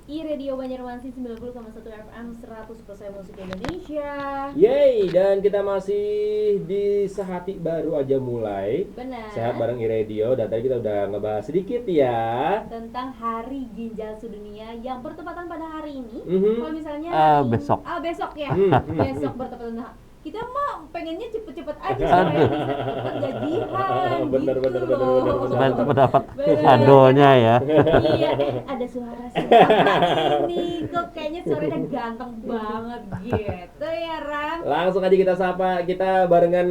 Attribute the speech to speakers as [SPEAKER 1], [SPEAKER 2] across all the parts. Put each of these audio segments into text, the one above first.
[SPEAKER 1] iRadio Banjarmasin 90,1 FM 100% musik Indonesia.
[SPEAKER 2] Yeay, dan kita masih di Sehati baru aja mulai.
[SPEAKER 1] Benar.
[SPEAKER 2] Sehat bareng iRadio, dan tadi kita udah ngebahas sedikit ya
[SPEAKER 1] Tentang Hari Ginjal Sedunia yang bertepatan pada hari ini.
[SPEAKER 2] Mhm.
[SPEAKER 1] Kalau misalnya
[SPEAKER 3] besok.
[SPEAKER 1] Besok ya. Besok bertepatan. Nah, kita mah pengennya cepet-cepet aja supaya bisa cepet gajian
[SPEAKER 2] Bener,
[SPEAKER 1] gitu
[SPEAKER 2] bener.
[SPEAKER 1] loh.
[SPEAKER 3] Supaya cepat dapat
[SPEAKER 1] Bener.
[SPEAKER 3] kadonya ya.
[SPEAKER 1] Iya, ada suara ini kok kayaknya suaranya ganteng banget gitu ya, Ram.
[SPEAKER 2] Langsung aja kita sapa, kita barengan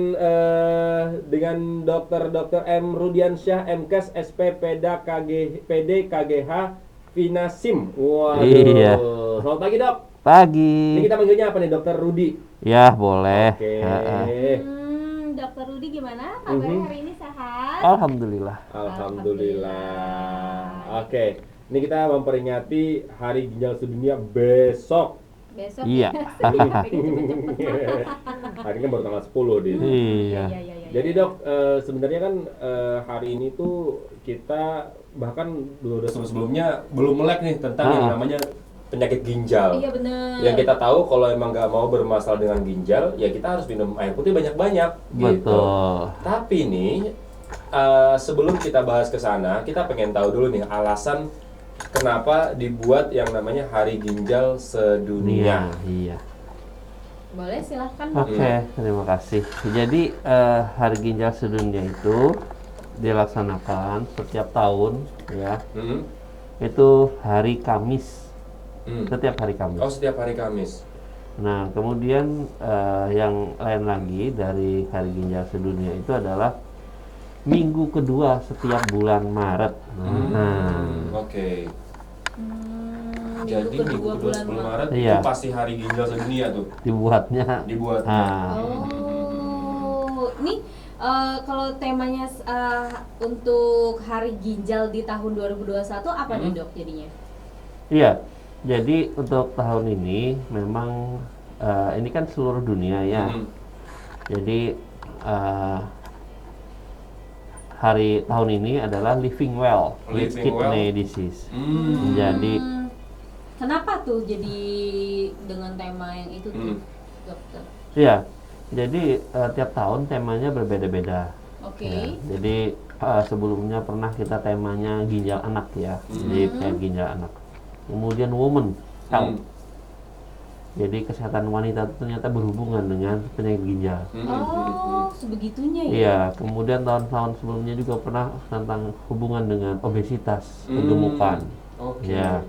[SPEAKER 2] dengan Dr. M. Rudiansyah, MKes, SPPD KGH Finasim. Waduh.
[SPEAKER 3] Iya.
[SPEAKER 2] Selamat pagi, Dok.
[SPEAKER 3] Pagi.
[SPEAKER 2] Ini kita manggilnya apa nih, Dokter Rudi?
[SPEAKER 3] Ya, boleh.
[SPEAKER 2] Oke.
[SPEAKER 1] Dokter Rudi gimana? Kabarnya hari ini sehat?
[SPEAKER 3] Alhamdulillah.
[SPEAKER 1] Alhamdulillah.
[SPEAKER 2] Oke. Ini kita memperingati Hari Ginjal Sedunia besok.
[SPEAKER 1] Besok
[SPEAKER 3] Iya.
[SPEAKER 1] ya. Pengen cepet-cepet.
[SPEAKER 2] Hari ini baru tanggal 10 di.
[SPEAKER 3] Iya.
[SPEAKER 1] Iya.
[SPEAKER 2] Jadi Dok, sebenarnya kan hari ini tuh kita bahkan udah sebelumnya belum melek nih tentang yang namanya penyakit ginjal.
[SPEAKER 1] Iya benar.
[SPEAKER 2] Yang kita tahu kalau emang nggak mau bermasalah dengan ginjal, ya kita harus minum air putih banyak-banyak. Gitu.
[SPEAKER 3] Betul.
[SPEAKER 2] Tapi nih, sebelum kita bahas ke sana, kita pengen tahu dulu nih alasan kenapa dibuat yang namanya Hari Ginjal Sedunia.
[SPEAKER 3] Iya.
[SPEAKER 1] Boleh silahkan.
[SPEAKER 3] Oke, terima kasih. Jadi Hari Ginjal Sedunia itu dilaksanakan setiap tahun ya. Itu hari Kamis. Setiap hari Kamis.
[SPEAKER 2] Oh, setiap hari Kamis.
[SPEAKER 3] Nah, kemudian yang lain lagi dari Hari Ginjal Sedunia itu adalah minggu kedua setiap bulan Maret.
[SPEAKER 2] Oke.
[SPEAKER 1] Jadi
[SPEAKER 2] Jadi minggu kedua sebelum Maret
[SPEAKER 3] Iya.
[SPEAKER 2] itu pasti Hari Ginjal Sedunia tuh
[SPEAKER 3] Dibuat.
[SPEAKER 2] dibuatnya.
[SPEAKER 1] Oh, ini kalau temanya untuk Hari Ginjal di tahun 2021 apa nih, Dok, jadinya?
[SPEAKER 3] Iya. Jadi untuk tahun ini memang ini kan seluruh dunia ya. Jadi hari tahun ini adalah Living Well with
[SPEAKER 2] Living
[SPEAKER 3] Kidney
[SPEAKER 2] Well.
[SPEAKER 3] Disease. Jadi
[SPEAKER 1] Kenapa tuh jadi dengan tema yang itu tuh, Dokter?
[SPEAKER 3] iya. Jadi tiap tahun temanya berbeda-beda.
[SPEAKER 1] Oke.
[SPEAKER 3] Ya, jadi sebelumnya pernah kita temanya ginjal anak ya. Jadi kayak ginjal anak. Kemudian woman health. Jadi kesehatan wanita itu ternyata berhubungan dengan penyakit ginjal.
[SPEAKER 1] Oh, sebegitunya ya?
[SPEAKER 3] Iya, kemudian tahun-tahun sebelumnya juga pernah tentang hubungan dengan obesitas, kegemukan.
[SPEAKER 2] Oke.
[SPEAKER 3] Ya.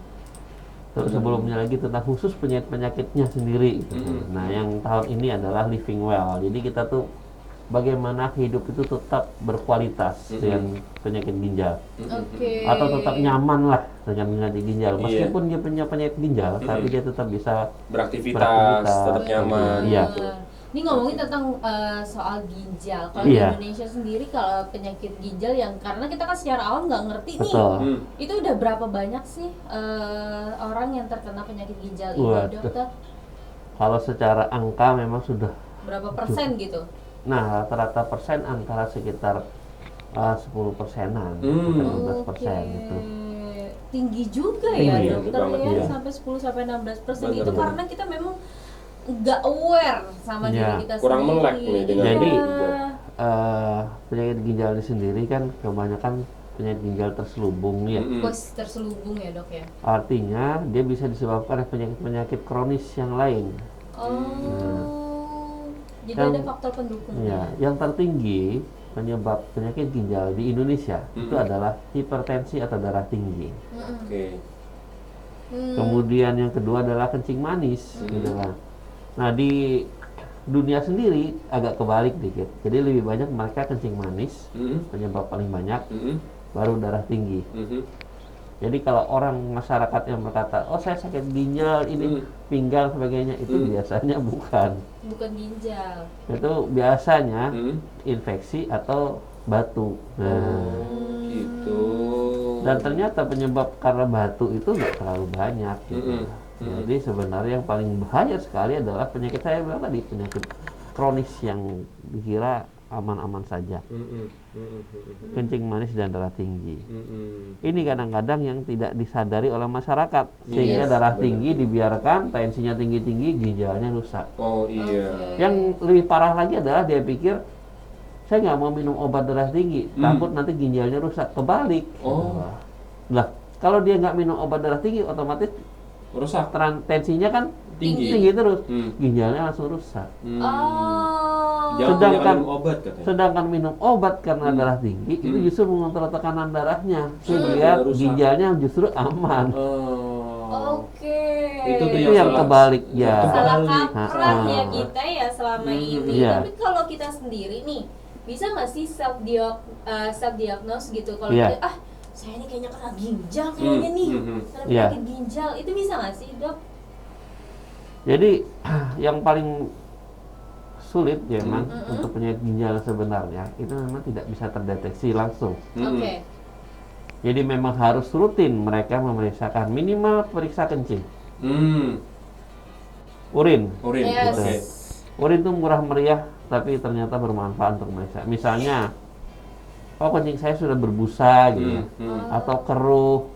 [SPEAKER 3] Terus sebelumnya lagi tentang khusus penyakit-penyakitnya sendiri. Gitu. Nah, yang tahun ini adalah living well. Jadi kita tuh bagaimana hidup itu tetap berkualitas dengan penyakit ginjal.
[SPEAKER 1] Oke.
[SPEAKER 3] Atau tetap nyaman lah dengan penyakit ginjal. Meskipun dia punya penyakit ginjal, tapi dia tetap bisa
[SPEAKER 2] Beraktivitas, tetap nyaman.
[SPEAKER 3] Iya.
[SPEAKER 1] Ini ngomongin tentang soal ginjal. Kalau
[SPEAKER 3] Iya.
[SPEAKER 1] di Indonesia sendiri kalau penyakit ginjal yang karena kita kan secara awam nggak ngerti nih.
[SPEAKER 3] Betul.
[SPEAKER 1] Itu udah berapa banyak sih orang yang terkena penyakit ginjal ini,
[SPEAKER 3] Waduh.
[SPEAKER 1] Dokter?
[SPEAKER 3] Kalau secara angka memang sudah,
[SPEAKER 1] Berapa persen gitu?
[SPEAKER 3] nah rata-rata persen antara sekitar 10 persenan, 15% gitu.
[SPEAKER 1] Tinggi juga
[SPEAKER 3] Tinggi,
[SPEAKER 1] ya, Dokter
[SPEAKER 2] banget,
[SPEAKER 1] ya,
[SPEAKER 3] iya.
[SPEAKER 1] sampai 10 sampai 16%
[SPEAKER 2] Bener,
[SPEAKER 1] itu
[SPEAKER 2] bener.
[SPEAKER 1] karena kita memang nggak aware sama
[SPEAKER 3] Iya.
[SPEAKER 1] diri kita
[SPEAKER 2] Kurang
[SPEAKER 1] sendiri.
[SPEAKER 2] melek nih dengan
[SPEAKER 3] Jadi,
[SPEAKER 1] Iya.
[SPEAKER 3] Penyakit ginjal ini sendiri kan kebanyakan penyakit ginjal terselubung ya.
[SPEAKER 1] Bos terselubung ya, Dok ya.
[SPEAKER 3] Artinya dia bisa disebabkan oleh penyakit-penyakit kronis yang lain.
[SPEAKER 1] Jadi
[SPEAKER 3] Yang-
[SPEAKER 1] ada faktor pendukungnya.
[SPEAKER 3] Ya, yang tertinggi penyebab penyakit ginjal di Indonesia itu adalah hipertensi atau darah tinggi.
[SPEAKER 2] Oke.
[SPEAKER 3] Kemudian yang kedua adalah kencing manis, gitu kan. Nah, di dunia sendiri agak kebalik dikit. Jadi lebih banyak mereka kencing manis, penyebab paling banyak, baru darah tinggi. Jadi kalau orang masyarakat yang berkata, oh saya sakit ginjal, ini pinggang sebagainya, itu biasanya bukan.
[SPEAKER 1] Bukan ginjal.
[SPEAKER 3] Itu biasanya infeksi atau batu. Nah,
[SPEAKER 2] Gitu.
[SPEAKER 3] dan ternyata penyebab karena batu itu nggak terlalu banyak. Gitu. Jadi sebenarnya yang paling bahaya sekali adalah penyakit saya bilang tadi, penyakit kronis yang dikira aman-aman saja.
[SPEAKER 2] Mm-mm. Mm-mm.
[SPEAKER 3] Kencing manis dan darah tinggi.
[SPEAKER 2] Mm-mm.
[SPEAKER 3] Ini kadang-kadang yang tidak disadari oleh masyarakat, sehingga
[SPEAKER 2] Yes,
[SPEAKER 3] darah
[SPEAKER 2] benar.
[SPEAKER 3] tinggi dibiarkan, tensinya tinggi-tinggi, ginjalnya rusak.
[SPEAKER 2] Oh iya.
[SPEAKER 1] Oke.
[SPEAKER 3] Yang lebih parah lagi adalah dia pikir saya nggak mau minum obat darah tinggi, takut nanti ginjalnya rusak. Kebalik.
[SPEAKER 2] Oh.
[SPEAKER 3] Lah, kalau dia nggak minum obat darah tinggi, otomatis
[SPEAKER 2] Rusak.
[SPEAKER 3] tensinya kan
[SPEAKER 2] Tinggi.
[SPEAKER 3] tinggi terus,
[SPEAKER 2] Hmm.
[SPEAKER 3] ginjalnya langsung rusak.
[SPEAKER 2] Hmm.
[SPEAKER 1] Oh.
[SPEAKER 2] Jangan
[SPEAKER 3] Sedangkan-
[SPEAKER 2] jangan minum obat katanya.
[SPEAKER 3] Sedangkan minum obat karena darah tinggi itu justru mengontrol tekanan darahnya, sehingga
[SPEAKER 2] rusak.
[SPEAKER 3] ginjalnya justru aman.
[SPEAKER 2] Oh.
[SPEAKER 1] Oke.
[SPEAKER 2] Itu tuh
[SPEAKER 3] Itu yang
[SPEAKER 2] salah.
[SPEAKER 3] kebalik ya.
[SPEAKER 1] Salah
[SPEAKER 2] Kebalik.
[SPEAKER 1] kaprah ya
[SPEAKER 3] Ah.
[SPEAKER 1] kita ya selama ini.
[SPEAKER 3] Iya.
[SPEAKER 1] Tapi kalau kita sendiri nih, bisa nggak sih self diagnose gitu? Kalau
[SPEAKER 3] Iya.
[SPEAKER 1] kita, saya ini kayaknya kena ginjal kayaknya nih, kena
[SPEAKER 3] Iya.
[SPEAKER 1] penyakit ginjal, itu bisa nggak sih dok?
[SPEAKER 3] Jadi yang paling sulit ya memang untuk penyakit ginjal sebenarnya itu memang tidak bisa terdeteksi langsung.
[SPEAKER 1] Oke.
[SPEAKER 3] Jadi memang harus rutin mereka memeriksakan, minimal periksa kencing, urin.
[SPEAKER 2] Urin.
[SPEAKER 1] Yes.
[SPEAKER 2] Oke.
[SPEAKER 3] Urin itu murah meriah tapi ternyata bermanfaat untuk memeriksa. Misalnya, oh kencing saya sudah berbusa gitu ya, atau keruh,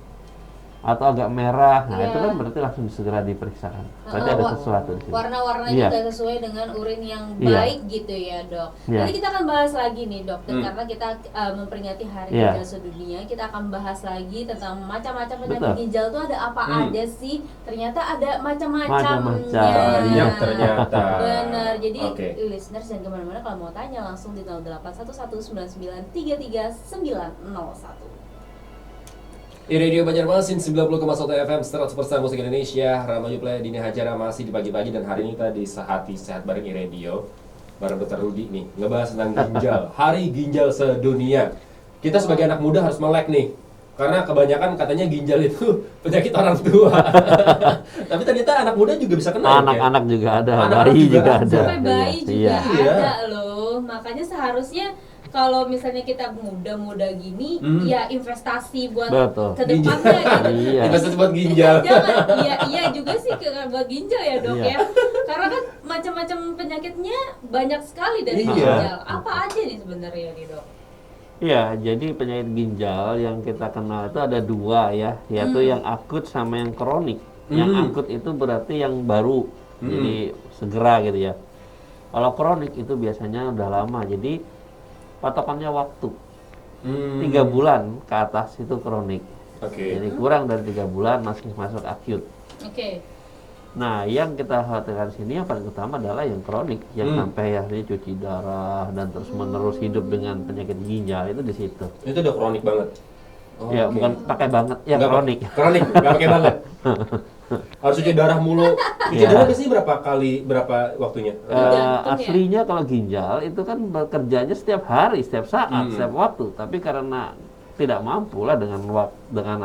[SPEAKER 3] atau agak merah. Nah
[SPEAKER 1] Iya.
[SPEAKER 3] itu kan berarti langsung segera diperiksakan. Berarti
[SPEAKER 1] Oh,
[SPEAKER 3] ada sesuatu di sini.
[SPEAKER 1] Warna-warnanya
[SPEAKER 3] Iya.
[SPEAKER 1] udah sesuai dengan urin yang
[SPEAKER 3] Iya.
[SPEAKER 1] baik gitu ya dok.
[SPEAKER 3] Iya.
[SPEAKER 1] Nanti kita akan bahas lagi nih dok, dan karena kita memperingati Hari
[SPEAKER 3] Iya.
[SPEAKER 1] Ginjal Sedunia, kita akan bahas lagi tentang macam-macam penyakit
[SPEAKER 3] Betul.
[SPEAKER 1] ginjal itu ada apa aja sih. Ternyata ada macam-macamnya.
[SPEAKER 3] Macam-macam.
[SPEAKER 2] Banyak ternyata.
[SPEAKER 1] Benar. Jadi
[SPEAKER 2] Oke.
[SPEAKER 1] listeners jangan kemana-mana, kalau mau tanya langsung di 081199333901.
[SPEAKER 2] Radio Banjarmasin 90,1 FM 100% musik Indonesia. Ramayu Play Dini Hajara masih di pagi-pagi, dan hari ini kita di Sehati Sehat bareng Radio bareng Dr. Rudi nih, ngebahas tentang ginjal. Hari Ginjal Sedunia. Kita sebagai anak muda harus melek nih, karena kebanyakan katanya ginjal itu penyakit orang tua. Tapi ternyata anak muda juga bisa kena ya?
[SPEAKER 3] Anak-anak juga ada,
[SPEAKER 2] Anak-anak
[SPEAKER 3] bayi
[SPEAKER 2] juga
[SPEAKER 3] juga
[SPEAKER 2] ada.
[SPEAKER 3] ada.
[SPEAKER 1] Sampai bayi juga
[SPEAKER 3] Iya.
[SPEAKER 2] Iya.
[SPEAKER 1] ada loh. Makanya seharusnya kalau misalnya kita muda-muda gini, ya investasi buat
[SPEAKER 3] Betul.
[SPEAKER 1] ke depannya gitu.
[SPEAKER 3] Iya.
[SPEAKER 2] Investasi buat ginjal.
[SPEAKER 1] Jangan, iya juga sih buat ginjal ya dok
[SPEAKER 3] Iya.
[SPEAKER 1] ya. Karena kan macam-macam penyakitnya banyak sekali dari
[SPEAKER 2] Iya.
[SPEAKER 1] ginjal. Apa aja nih sebenarnya nih dok?
[SPEAKER 3] Iya, jadi penyakit ginjal yang kita kenal itu ada dua ya, yaitu yang akut sama yang kronik. Yang akut itu berarti yang baru, jadi segera gitu ya. Kalau kronik itu biasanya udah lama, jadi patokannya waktu. 3 bulan ke atas itu kronik.
[SPEAKER 2] Oke.
[SPEAKER 3] Jadi kurang dari 3 bulan masuk akut.
[SPEAKER 1] Oke.
[SPEAKER 3] Nah, yang kita khawatirkan sini yang paling utama adalah yang kronik, yang sampai akhirnya cuci darah dan terus menerus hidup dengan penyakit ginjal itu di situ.
[SPEAKER 2] Itu udah kronik banget. Oh,
[SPEAKER 3] Ya,
[SPEAKER 2] oke.
[SPEAKER 3] bukan pakai banget, ya
[SPEAKER 2] Nggak
[SPEAKER 3] kronik.
[SPEAKER 2] Kronik, nggak pakai banget. Harus cuci darah mulu. Cuci
[SPEAKER 3] Iya.
[SPEAKER 2] darah biasanya berapa waktunya?
[SPEAKER 1] Tergantung ya.
[SPEAKER 3] Aslinya kalau ginjal itu kan bekerjanya setiap hari, setiap saat, setiap waktu. Tapi karena tidak mampu lah dengan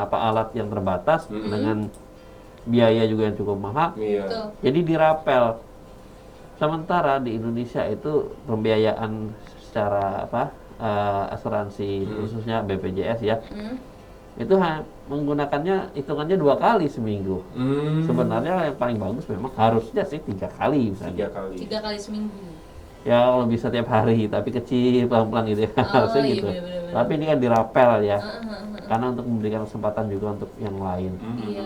[SPEAKER 3] alat yang terbatas, dengan biaya juga yang cukup mahal,
[SPEAKER 2] Iya.
[SPEAKER 1] Tuh.
[SPEAKER 3] jadi dirapel. Sementara di Indonesia itu pembiayaan secara asuransi khususnya BPJS ya, itu menggunakannya hitungannya 2 kali seminggu. Sebenarnya yang paling bagus memang harusnya sih 3 kali misalnya.
[SPEAKER 2] 3 kali.
[SPEAKER 1] 3 kali seminggu.
[SPEAKER 3] Ya kalau bisa tiap hari, tapi kecil pelan-pelan gitu ya. Harusnya
[SPEAKER 1] iya,
[SPEAKER 3] gitu.
[SPEAKER 1] bener-bener.
[SPEAKER 3] Tapi ini kan dirapel ya, karena untuk memberikan kesempatan juga untuk yang lain.
[SPEAKER 1] Iya.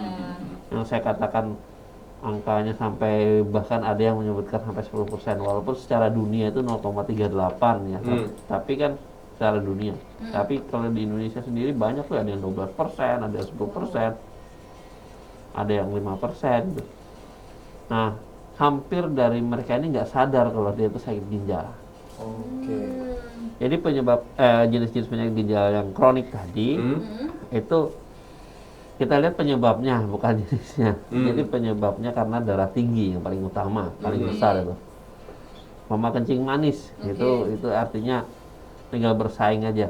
[SPEAKER 3] Yang saya katakan angkanya sampai bahkan ada yang menyebutkan sampai 10%, walaupun secara dunia itu 0,38 ya. Tapi kan secara dunia. Tapi kalau di Indonesia sendiri banyak tuh, ada yang 12%, ada yang 10%, ada yang 5% gitu. Nah, hampir dari mereka ini nggak sadar kalau dia itu sakit ginjal.
[SPEAKER 2] Oke.
[SPEAKER 3] Jadi penyebab jenis-jenis penyakit ginjal yang kronik tadi itu kita lihat penyebabnya bukan jenisnya. Jadi penyebabnya karena darah tinggi yang paling utama, paling besar itu. Mama kencing manis itu artinya tinggal bersaing aja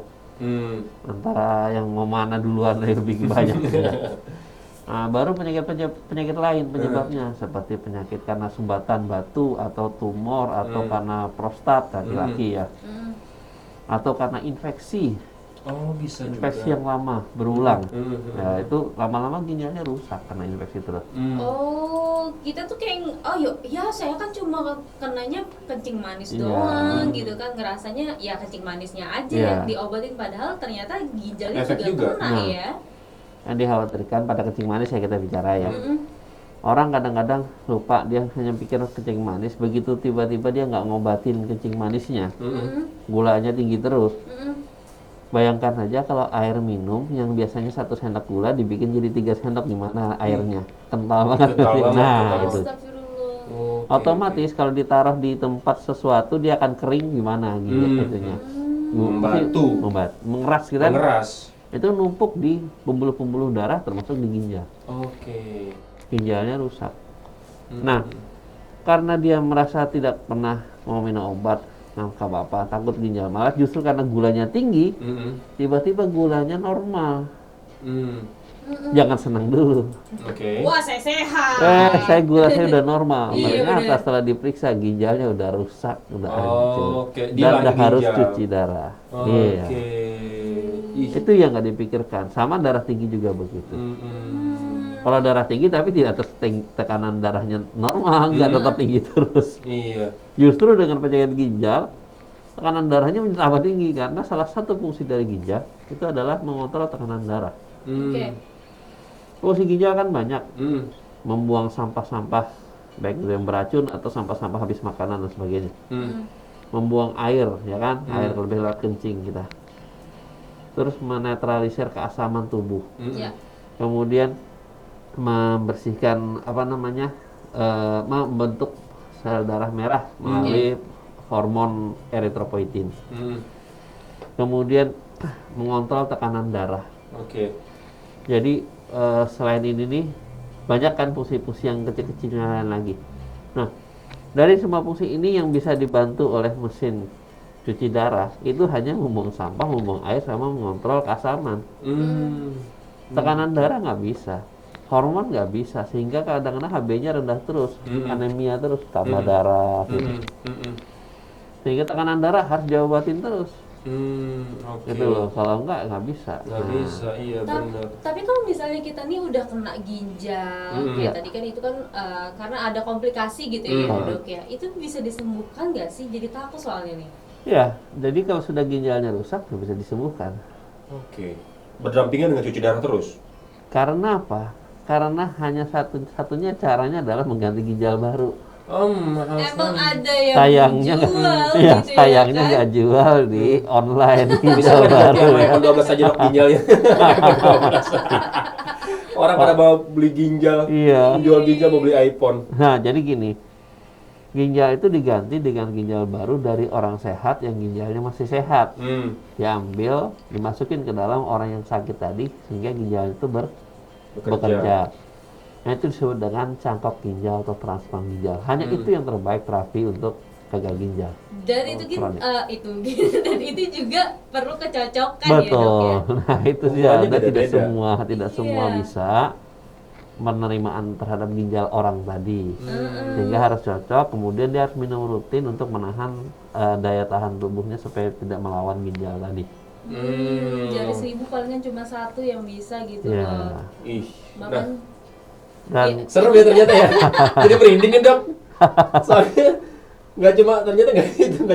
[SPEAKER 3] antara yang mau mana duluan lebih banyak. Gitu ya. Nah, baru penyakit lain penyebabnya seperti penyakit karena sumbatan batu atau tumor atau karena prostat laki-laki ya, atau karena infeksi
[SPEAKER 2] Oh, bisa juga.
[SPEAKER 3] Infeksi yang lama berulang.
[SPEAKER 2] Mhm.
[SPEAKER 3] Nah, itu lama-lama ginjalnya rusak karena infeksi terus.
[SPEAKER 1] Oh, kita tuh kayak ya saya kan cuma kenanya kencing manis
[SPEAKER 3] Iya.
[SPEAKER 1] doang gitu kan, ngerasanya ya kencing manisnya aja
[SPEAKER 3] Iya.
[SPEAKER 1] yang diobatin, padahal ternyata ginjalnya
[SPEAKER 2] Efek
[SPEAKER 1] juga
[SPEAKER 2] juga.
[SPEAKER 1] kena
[SPEAKER 3] Nah.
[SPEAKER 1] ya.
[SPEAKER 3] Yang dikhawatirkan pada kencing manis ya kita bicara ya.
[SPEAKER 1] Mm-mm.
[SPEAKER 3] Orang kadang-kadang lupa, dia hanya pikir kencing manis, begitu tiba-tiba dia nggak ngobatin kencing manisnya,
[SPEAKER 1] Mm-mm.
[SPEAKER 3] gulanya tinggi terus.
[SPEAKER 1] Mm-mm.
[SPEAKER 3] Bayangkan aja kalau air minum yang biasanya 1 sendok gula dibikin jadi 3 sendok, gimana airnya? Kental banget.
[SPEAKER 2] Kental banget,
[SPEAKER 3] Nah,
[SPEAKER 2] kental
[SPEAKER 3] itu.
[SPEAKER 1] Astagfirullah.
[SPEAKER 2] Oke,
[SPEAKER 3] Otomatis kalau ditaruh di tempat sesuatu dia akan kering, gimana gitu itunya.
[SPEAKER 2] Membatu.
[SPEAKER 3] Mengeras gitu kan.
[SPEAKER 2] Mengeras.
[SPEAKER 3] Itu numpuk di pembuluh-pembuluh darah termasuk di ginjal.
[SPEAKER 2] Oke.
[SPEAKER 3] Ginjalnya rusak. Nah, karena dia merasa tidak pernah mau minum obat, nah nggak apa-apa, takut ginjal, malah justru karena gulanya tinggi, tiba-tiba gulanya normal. Jangan senang dulu.
[SPEAKER 2] Oke.
[SPEAKER 1] Wah, saya sehat.
[SPEAKER 3] Gula saya udah normal.
[SPEAKER 1] Iya,
[SPEAKER 3] Ternyata
[SPEAKER 1] bener.
[SPEAKER 3] setelah diperiksa ginjalnya udah rusak, udah hancur.
[SPEAKER 2] Oke.
[SPEAKER 3] Dan
[SPEAKER 2] Dia
[SPEAKER 3] udah
[SPEAKER 2] lagi
[SPEAKER 3] harus
[SPEAKER 2] ginjal.
[SPEAKER 3] cuci darah.
[SPEAKER 2] Oke.
[SPEAKER 3] Iya.
[SPEAKER 2] Ih.
[SPEAKER 3] Itu yang nggak dipikirkan. Sama darah tinggi juga begitu. Kalau darah tinggi tapi tidak tekanan darahnya normal, nggak tetap tinggi terus.
[SPEAKER 2] Iya.
[SPEAKER 3] Justru dengan penyakit ginjal, tekanan darahnya tambah tinggi karena salah satu fungsi dari ginjal itu adalah mengontrol tekanan darah.
[SPEAKER 1] Oke.
[SPEAKER 3] Fungsi ginjal kan banyak, membuang sampah-sampah baik itu yang beracun atau sampah-sampah habis makanan dan sebagainya. Membuang air, ya kan, air lebih lewat kencing kita. Terus menetralisir keasaman tubuh.
[SPEAKER 1] Ya.
[SPEAKER 3] Kemudian membersihkan membentuk sel darah merah melalui hormon eritropoietin. Kemudian mengontrol tekanan darah.
[SPEAKER 2] Oke.
[SPEAKER 3] Jadi selain ini nih banyak kan fungsi-fungsi yang kecil-kecilnya lain lagi. Nah, dari semua fungsi ini yang bisa dibantu oleh mesin cuci darah itu hanya membuang sampah, membuang air, sama mengontrol keasaman. Tekanan darah nggak bisa, hormon nggak bisa, sehingga kadang-kadang HB-nya rendah terus, anemia terus, tambah darah, gitu. Sehingga tekanan darah harus diobatin terus.
[SPEAKER 2] Oke.
[SPEAKER 3] Gitu loh, kalau nggak bisa.
[SPEAKER 2] Nggak bisa, iya benar.
[SPEAKER 1] Tapi kalau misalnya kita nih udah kena ginjal, kayak
[SPEAKER 3] Iya.
[SPEAKER 1] tadi kan itu kan karena ada komplikasi gitu ya dok ya, itu bisa disembuhkan nggak sih? Jadi takut soalnya nih.
[SPEAKER 3] Ya, jadi kalau sudah ginjalnya rusak nggak bisa disembuhkan.
[SPEAKER 2] Oke. Berdampingan dengan cuci darah terus.
[SPEAKER 3] Karena apa? Karena hanya satunya caranya adalah mengganti ginjal baru.
[SPEAKER 2] Mahal
[SPEAKER 1] Emang
[SPEAKER 2] sekali.
[SPEAKER 1] ada yang
[SPEAKER 3] Sayangnya
[SPEAKER 1] jual
[SPEAKER 3] ya,
[SPEAKER 1] gitu
[SPEAKER 3] sayangnya
[SPEAKER 1] ya kan?
[SPEAKER 3] nggak jual di online ginjal
[SPEAKER 2] Bisa ganti
[SPEAKER 3] baru
[SPEAKER 2] sama
[SPEAKER 3] ya.
[SPEAKER 2] iPhone 12 aja dok ginjalnya. iPhone 12. Orang pada mau beli ginjal,
[SPEAKER 3] Iya.
[SPEAKER 2] jual ginjal mau beli iPhone.
[SPEAKER 3] Nah, jadi gini, ginjal itu diganti dengan ginjal baru dari orang sehat yang ginjalnya masih sehat. Diambil, dimasukin ke dalam orang yang sakit tadi sehingga ginjal itu bekerja. Nah, itu disebut dengan cangkok ginjal atau transplant ginjal. Hanya itu yang terbaik terapi untuk gagal ginjal.
[SPEAKER 1] Dan itu
[SPEAKER 3] kronik.
[SPEAKER 1] dan itu juga perlu kecocokan
[SPEAKER 3] Betul.
[SPEAKER 1] ya dok ya.
[SPEAKER 3] Nah, itu dia.
[SPEAKER 2] Hubungannya
[SPEAKER 3] Anda tidak
[SPEAKER 2] beda-beda.
[SPEAKER 3] tidak semua
[SPEAKER 1] Iya.
[SPEAKER 3] bisa penerimaan terhadap ginjal orang tadi. Sehingga harus cocok, kemudian dia harus minum rutin untuk menahan daya tahan tubuhnya supaya tidak melawan ginjal tadi.
[SPEAKER 1] Jari 1000 palingan cuma satu yang bisa gitu
[SPEAKER 3] Ya.
[SPEAKER 1] loh.
[SPEAKER 2] Ih. Nah,
[SPEAKER 1] Makan
[SPEAKER 3] Dan
[SPEAKER 2] serem ya ternyata ya. Jadi merinding kan dok. Soalnya nggak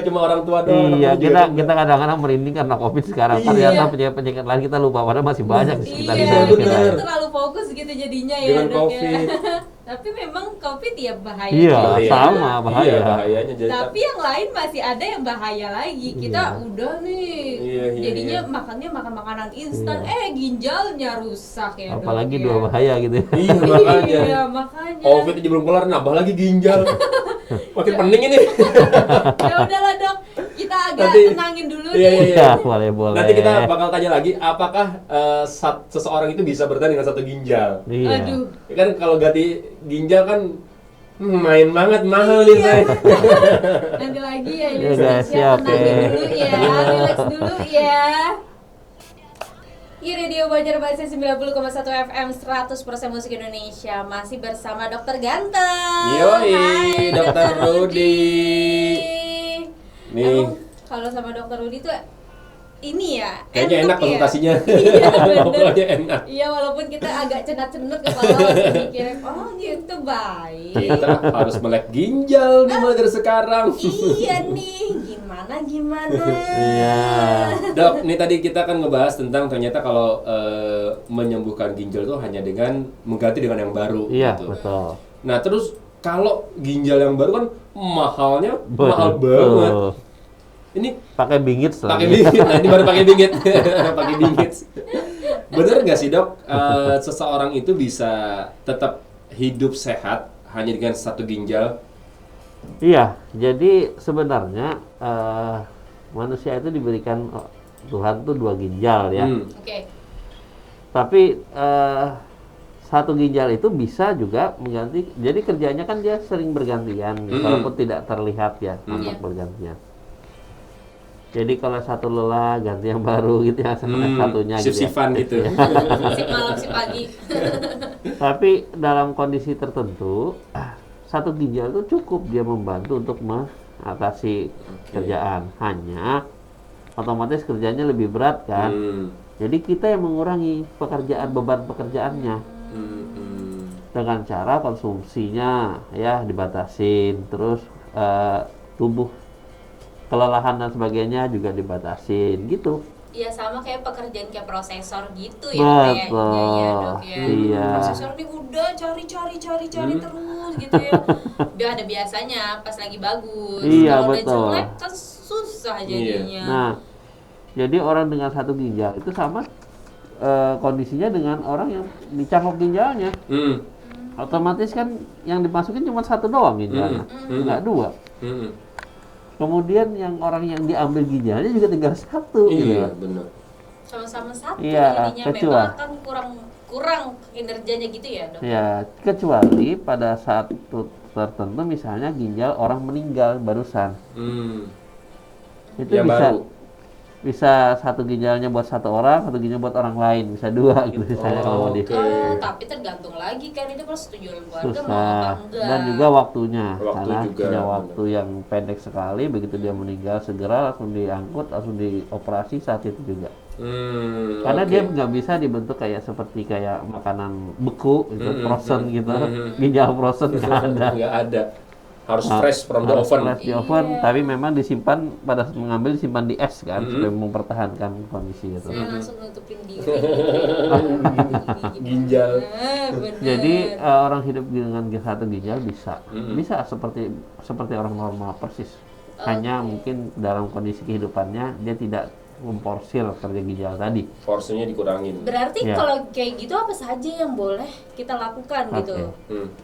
[SPEAKER 2] cuma orang tua doang.
[SPEAKER 3] iya,
[SPEAKER 2] anak muda juga
[SPEAKER 3] kita kadang-kadang merinding karena COVID sekarang.
[SPEAKER 2] Iya.
[SPEAKER 3] Ternyata penyakit lain kita lupa, padahal masih banyak di sekitar
[SPEAKER 1] iya,
[SPEAKER 3] kita.
[SPEAKER 1] kita
[SPEAKER 2] benar.
[SPEAKER 1] terlalu fokus gitu jadinya ya
[SPEAKER 2] Dengan
[SPEAKER 1] dok
[SPEAKER 2] COVID.
[SPEAKER 1] ya. Tapi memang COVID ya bahaya.
[SPEAKER 3] Iya,
[SPEAKER 1] juga.
[SPEAKER 3] sama bahaya.
[SPEAKER 2] Iya, bahayanya jadi.
[SPEAKER 1] Tapi yang lain masih ada yang bahaya lagi. Kita
[SPEAKER 3] Iya.
[SPEAKER 1] udah nih.
[SPEAKER 2] Iya,
[SPEAKER 1] jadinya
[SPEAKER 2] iya.
[SPEAKER 1] makannya makan makanan instan,
[SPEAKER 3] Iya.
[SPEAKER 1] ginjalnya rusak ya dok.
[SPEAKER 3] Apalagi
[SPEAKER 1] ya.
[SPEAKER 3] dua bahaya gitu ya.
[SPEAKER 2] Iya makanya.
[SPEAKER 1] Iya, makanya.
[SPEAKER 2] COVID aja belum kelar, nambah lagi ginjal. Makin pening ini.
[SPEAKER 1] Ya udahlah dok, kita agak
[SPEAKER 2] Nanti-
[SPEAKER 1] tenangin dulu
[SPEAKER 2] Iya,
[SPEAKER 1] nih.
[SPEAKER 2] iya.
[SPEAKER 3] Ya, boleh-boleh.
[SPEAKER 2] Nanti kita bakal tanya lagi, apakah seseorang itu bisa bertahan dengan satu ginjal?
[SPEAKER 3] Iya.
[SPEAKER 1] Aduh.
[SPEAKER 2] Ya kan kalau ganti ginjal kan main banget mahal nih
[SPEAKER 1] Iya.
[SPEAKER 2] saya.
[SPEAKER 1] Nanti lagi ya,
[SPEAKER 3] Iya,
[SPEAKER 1] Yus.
[SPEAKER 3] guys, siap,
[SPEAKER 1] Tenangin
[SPEAKER 3] ya.
[SPEAKER 1] dulu ya, relax dulu ya. Radio Banjarmasin 90,1 FM 100% musik Indonesia masih bersama Dokter Ganteng.
[SPEAKER 2] Yoi,
[SPEAKER 1] Hai,
[SPEAKER 2] Dokter Rudi. Nih.
[SPEAKER 1] Emang kalau sama Dokter Rudi tuh ini ya.
[SPEAKER 2] Kayaknya enak
[SPEAKER 1] entuk ya.
[SPEAKER 2] konsultasinya.
[SPEAKER 1] Iya bener.
[SPEAKER 2] Ngobrolnya enak.
[SPEAKER 1] Iya walaupun kita agak cenat-cenut kepala langsung mikir, oh gitu baik.
[SPEAKER 2] Kita harus melek ginjal nih mulai dari sekarang.
[SPEAKER 1] Iya nih, gimana?
[SPEAKER 3] Iya.
[SPEAKER 2] Dok, ini tadi kita kan ngebahas tentang ternyata kalau menyembuhkan ginjal itu hanya dengan mengganti dengan yang baru.
[SPEAKER 3] Iya,
[SPEAKER 2] gitu.
[SPEAKER 3] betul.
[SPEAKER 2] Nah terus kalau ginjal yang baru kan mahalnya mahal
[SPEAKER 3] Betul.
[SPEAKER 2] banget. Ini
[SPEAKER 3] Pakai bingit
[SPEAKER 2] pakai
[SPEAKER 3] lagi.
[SPEAKER 2] bingit, nah ini baru pakai bingit, pakai bingit. Bener nggak sih dok, seseorang itu bisa tetap hidup sehat hanya dengan satu ginjal?
[SPEAKER 3] Iya, jadi sebenarnya manusia itu diberikan Tuhan tuh 2 ginjal ya.
[SPEAKER 1] Oke.
[SPEAKER 3] Tapi satu ginjal itu bisa juga mengganti. Jadi kerjanya kan dia sering bergantian, walaupun tidak terlihat ya, nampak bergantian. Jadi kalau satu lelah ganti yang baru gitu ya, satunya gitu.
[SPEAKER 2] Sif-sifan gitu.
[SPEAKER 1] Sip malam sip pagi.
[SPEAKER 3] Tapi dalam kondisi tertentu, satu ginjal itu cukup dia membantu untuk mengatasi kerjaan. Hanya otomatis kerjanya lebih berat kan. Jadi kita yang mengurangi beban pekerjaannya dengan cara konsumsinya ya dibatasin, terus tubuh kelelahan dan sebagainya juga dibatasin gitu.
[SPEAKER 1] Iya sama kayak pekerjaan kayak prosesor gitu ya kayaknya ya dok ya.
[SPEAKER 3] Iya.
[SPEAKER 1] Prosesor ini udah cari terus gitu ya. Udah ada biasanya pas lagi bagus.
[SPEAKER 3] Iya,
[SPEAKER 1] Kalau udah
[SPEAKER 3] betul.
[SPEAKER 1] jelek kan susah jadinya.
[SPEAKER 3] Nah, jadi orang dengan satu ginjal itu sama kondisinya dengan orang yang dicangkok ginjalnya. Otomatis kan yang dimasukin cuma satu doang ginjalnya, nggak 2. Kemudian yang orang yang diambil ginjalnya juga tinggal 1 gitu.
[SPEAKER 2] Iya, benar.
[SPEAKER 1] Sama-sama satu
[SPEAKER 3] Iya,
[SPEAKER 1] jadinya
[SPEAKER 3] kecuali.
[SPEAKER 1] memang kan kurang kinerjanya gitu ya dok.
[SPEAKER 3] Ya, kecuali pada saat tertentu misalnya ginjal orang meninggal barusan. Itu
[SPEAKER 2] Yang
[SPEAKER 3] bisa
[SPEAKER 2] baru.
[SPEAKER 3] bisa satu ginjalnya buat satu orang, satu ginjal buat orang lain, bisa 2 gitu misalnya kalau mau di.
[SPEAKER 2] Oke.
[SPEAKER 1] Tapi tergantung lagi kan ini persetujuan keluarga mau apa
[SPEAKER 3] Susah.
[SPEAKER 1] enggak.
[SPEAKER 3] Dan juga waktunya,
[SPEAKER 2] Waktu
[SPEAKER 3] karena
[SPEAKER 2] juga,
[SPEAKER 3] punya
[SPEAKER 2] benar.
[SPEAKER 3] waktu yang pendek sekali, begitu dia meninggal segera langsung diangkut, langsung dioperasi saat itu juga. Karena
[SPEAKER 2] oke.
[SPEAKER 3] dia nggak bisa dibentuk seperti kayak makanan beku gitu, frozen gitu, ginjal frozen nggak ada.
[SPEAKER 2] Nggak ada. Harus
[SPEAKER 3] Nah,
[SPEAKER 2] fresh from the
[SPEAKER 3] harus
[SPEAKER 2] oven.
[SPEAKER 3] fresh di oven, tapi memang disimpan pada saat mengambil disimpan di es kan, supaya mempertahankan kondisi itu.
[SPEAKER 1] Saya langsung nutupin diri gitu.
[SPEAKER 2] Ginjal.
[SPEAKER 1] Bener.
[SPEAKER 3] Jadi orang hidup dengan satu ginjal bisa seperti orang normal persis. Hanya mungkin dalam kondisi kehidupannya dia tidak memporsir kerja ginjal tadi.
[SPEAKER 2] Porsinya dikurangin.
[SPEAKER 1] Berarti
[SPEAKER 3] Ya.
[SPEAKER 1] kalau kayak gitu apa saja yang boleh kita lakukan gitu?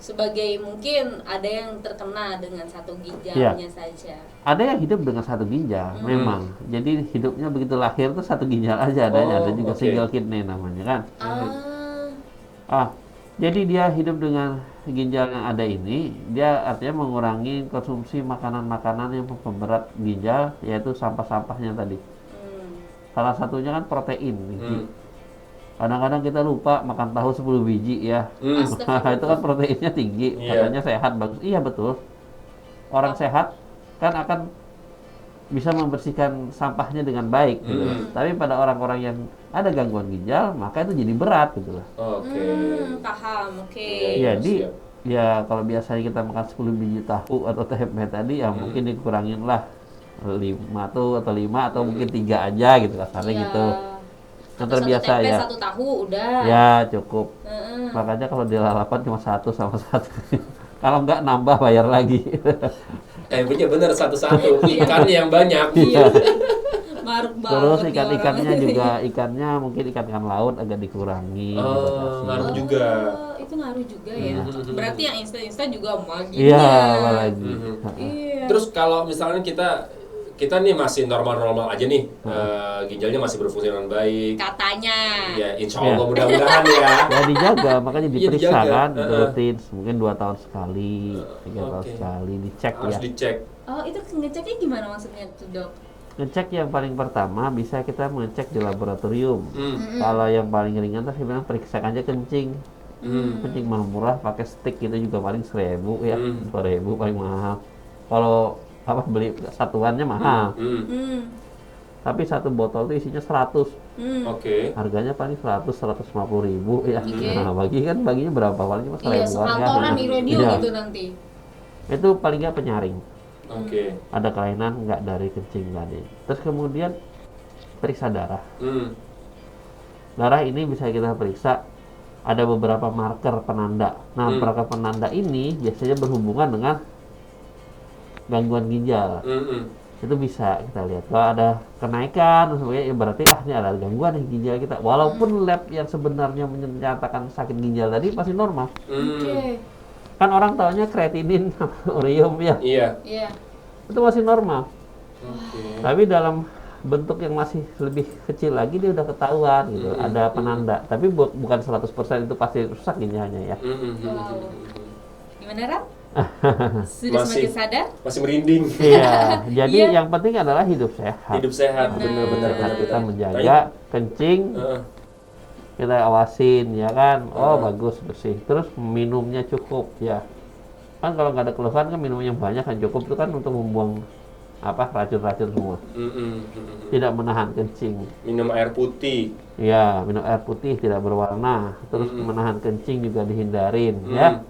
[SPEAKER 1] Sebagai mungkin ada yang terkena dengan satu ginjalnya saja.
[SPEAKER 3] Ada yang hidup dengan satu ginjal, memang. Jadi hidupnya begitu lahir tuh satu ginjal aja adanya. Ada juga
[SPEAKER 2] oke.
[SPEAKER 3] single kidney namanya kan.
[SPEAKER 1] Ah,
[SPEAKER 3] Jadi dia hidup dengan ginjal yang ada ini, dia artinya mengurangi konsumsi makanan-makanan yang mempererat ginjal, yaitu sampah-sampahnya tadi. Salah satunya kan protein. Kadang-kadang kita lupa makan tahu 10 biji ya.
[SPEAKER 1] Astagfirullah.
[SPEAKER 3] Itu kan proteinnya tinggi,
[SPEAKER 2] Iya.
[SPEAKER 3] katanya sehat, bagus. Iya betul. Orang sehat kan akan bisa membersihkan sampahnya dengan baik gitu. Tapi pada orang-orang yang ada gangguan ginjal, maka itu jadi berat gitu loh.
[SPEAKER 2] Oke.
[SPEAKER 1] paham, oke.
[SPEAKER 2] Iya,
[SPEAKER 3] Jadi
[SPEAKER 2] siap.
[SPEAKER 3] ya kalau biasanya kita makan 10 biji tahu atau tempe tadi ya mungkin dikurangin lah 5 atau 5 atau mungkin 3 aja gitu kasarnya
[SPEAKER 1] Iya.
[SPEAKER 3] gitu. Yang
[SPEAKER 1] Atau
[SPEAKER 3] terbiasa
[SPEAKER 1] satu tempe,
[SPEAKER 3] ya.
[SPEAKER 1] satu tahu udah.
[SPEAKER 3] Ya cukup.
[SPEAKER 1] Heeh.
[SPEAKER 3] Makanya kalau di lalapan cuma 1 sama 1. Kalau enggak nambah bayar lagi.
[SPEAKER 2] Tempenya bener satu-satu. Ikannya yang banyak.
[SPEAKER 3] Iya.
[SPEAKER 1] Maruk banget
[SPEAKER 3] Terus
[SPEAKER 1] nih
[SPEAKER 3] ikan-ikannya
[SPEAKER 1] orang.
[SPEAKER 3] juga ikannya mungkin ikan laut agak dikurangi. dibatasi.
[SPEAKER 2] Ngaruh juga.
[SPEAKER 1] Oh, itu ngaruh juga ya. Berarti yang instan-instan juga maginya.
[SPEAKER 3] Iya, apalagi.
[SPEAKER 1] Iya.
[SPEAKER 2] Terus kalau misalnya kita nih masih normal-normal aja nih, ginjalnya masih berfungsi dengan baik.
[SPEAKER 1] Katanya.
[SPEAKER 2] Ya, insya Allah mudah-mudahan ya.
[SPEAKER 3] Ya dijaga, makanya
[SPEAKER 2] Iya,
[SPEAKER 3] diperiksa
[SPEAKER 2] dijaga.
[SPEAKER 3] kan, rutin, mungkin 2 tahun sekali, 3 tahun
[SPEAKER 2] Oke.
[SPEAKER 3] sekali, dicek
[SPEAKER 2] Harus
[SPEAKER 3] ya.
[SPEAKER 2] dicek.
[SPEAKER 1] Oh, itu ngeceknya gimana maksudnya tuh, Dok?
[SPEAKER 3] Ngecek yang paling pertama bisa kita mengecek di laboratorium. Kalau yang paling ringan tadi bilang periksa aja kencing. Kencing mahal murah pakai stick itu juga paling 1.000 ya, 2.000 paling mahal. Kalau beli satuannya mahal. Tapi satu botol itu isinya 100.
[SPEAKER 2] Oke.
[SPEAKER 3] Harganya paling 100-150 ribu ya.
[SPEAKER 1] Oke.
[SPEAKER 3] Nah, baginya berapa? Paling cuma
[SPEAKER 1] Iya,
[SPEAKER 3] 1000-an kan.
[SPEAKER 1] sekantoran Iradio
[SPEAKER 3] Iya.
[SPEAKER 1] gitu nanti.
[SPEAKER 3] Itu paling nggak penyaring.
[SPEAKER 2] Oke.
[SPEAKER 3] Ada kelainan nggak dari kencing tadi. Terus kemudian periksa darah. Darah ini bisa kita periksa, ada beberapa marker penanda. Nah, marker penanda ini biasanya berhubungan dengan gangguan ginjal. Itu bisa kita lihat. Kalau ada kenaikan dan sebagainya, ya berarti ini ada gangguan di ginjal kita. Walaupun lab yang sebenarnya menyatakan sakit ginjal tadi pasti normal.
[SPEAKER 1] Oke.
[SPEAKER 3] Kan orang taunya kreatinin, urium ya,
[SPEAKER 2] Iya.
[SPEAKER 1] Iya.
[SPEAKER 3] itu masih normal.
[SPEAKER 2] Oke.
[SPEAKER 3] Tapi dalam bentuk yang masih lebih kecil lagi dia udah ketahuan gitu, ada penanda. Tapi bukan 100% itu pasti rusak ginjalnya ya.
[SPEAKER 1] Wow. Gimana, Ram? Sudah
[SPEAKER 2] Masih.
[SPEAKER 1] semakin sadar?
[SPEAKER 2] Masih merinding.
[SPEAKER 3] Iya, jadi
[SPEAKER 1] Iya.
[SPEAKER 3] yang penting adalah hidup sehat.
[SPEAKER 2] Hidup sehat, benar-benar.
[SPEAKER 3] Sehat, kita menjaga kencing, kita awasin ya kan. Oh bagus, bersih. Terus minumnya cukup ya. Kan kalau nggak ada keluhan kan minum yang banyak kan cukup, itu kan untuk membuang racun-racun semua. Tidak menahan kencing.
[SPEAKER 2] Minum air putih.
[SPEAKER 3] Ya, minum air putih tidak berwarna. Terus menahan kencing juga dihindarin ya.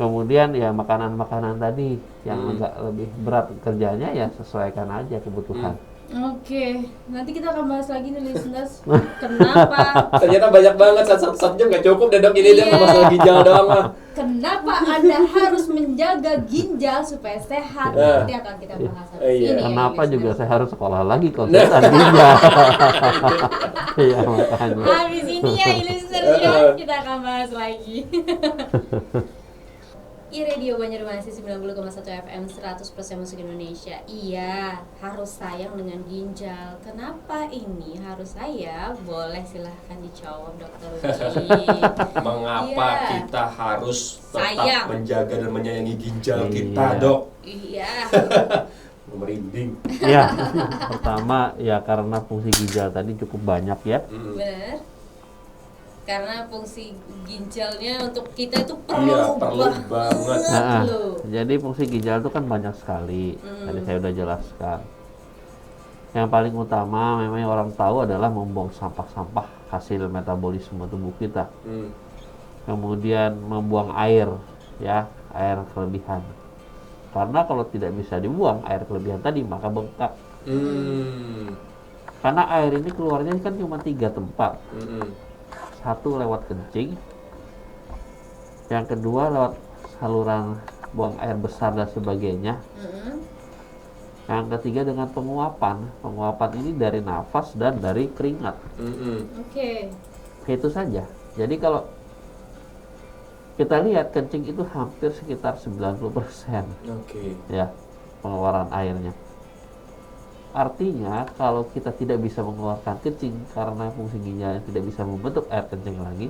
[SPEAKER 3] Kemudian ya makanan-makanan tadi yang agak lebih berat kerjanya ya sesuaikan aja kebutuhan.
[SPEAKER 1] Oke, nanti kita akan bahas lagi nih listeners. Kenapa?
[SPEAKER 2] Ternyata banyak banget, satu jam nggak cukup deh dok, ini dia
[SPEAKER 1] Iya.
[SPEAKER 2] masalah ginjal doang mah.
[SPEAKER 1] Kenapa Anda harus menjaga ginjal supaya sehat? Nanti akan kita bahas habis
[SPEAKER 2] Iya.
[SPEAKER 1] ini ya,
[SPEAKER 3] Kenapa
[SPEAKER 1] listeners.
[SPEAKER 3] juga saya harus sekolah lagi konsultan ginjal? Iya makanya.
[SPEAKER 1] Habis ini ya listeners ya, kita akan bahas lagi. iRadio Banjarmasin 90,1 FM 100% musik Indonesia. Iya, harus sayang dengan ginjal. Kenapa ini harus saya? Boleh silahkan dijawab Dokter Uci.
[SPEAKER 2] Mengapa
[SPEAKER 1] Iya.
[SPEAKER 2] kita harus tetap
[SPEAKER 1] Sayang.
[SPEAKER 2] menjaga dan menyayangi ginjal
[SPEAKER 3] Iya.
[SPEAKER 2] kita dok?
[SPEAKER 1] Iya.
[SPEAKER 2] Merinding.
[SPEAKER 3] Ya, pertama ya karena fungsi ginjal tadi cukup banyak ya.
[SPEAKER 1] Benar. Karena fungsi ginjalnya untuk kita itu
[SPEAKER 2] Iya,
[SPEAKER 1] perlu
[SPEAKER 2] perlu banget.
[SPEAKER 3] Nah,
[SPEAKER 1] loh.
[SPEAKER 3] jadi fungsi ginjal itu kan banyak sekali. Tadi saya udah jelaskan. Yang paling utama memang yang orang tahu adalah membuang sampah-sampah hasil metabolisme tubuh kita. Kemudian membuang air, ya, air kelebihan. Karena kalau tidak bisa dibuang air kelebihan tadi maka bengkak. Karena air ini keluarnya kan cuma 3 tempat. Satu lewat kencing, yang kedua lewat saluran buang air besar dan sebagainya, yang ketiga dengan penguapan. Penguapan ini dari nafas dan dari keringat.
[SPEAKER 1] Oke.
[SPEAKER 3] Itu saja. Jadi kalau kita lihat kencing itu hampir sekitar 90%
[SPEAKER 2] Oke.
[SPEAKER 3] ya pengeluaran airnya. Artinya kalau kita tidak bisa mengeluarkan kencing karena fungsi ginjalnya tidak bisa membentuk air kencing lagi,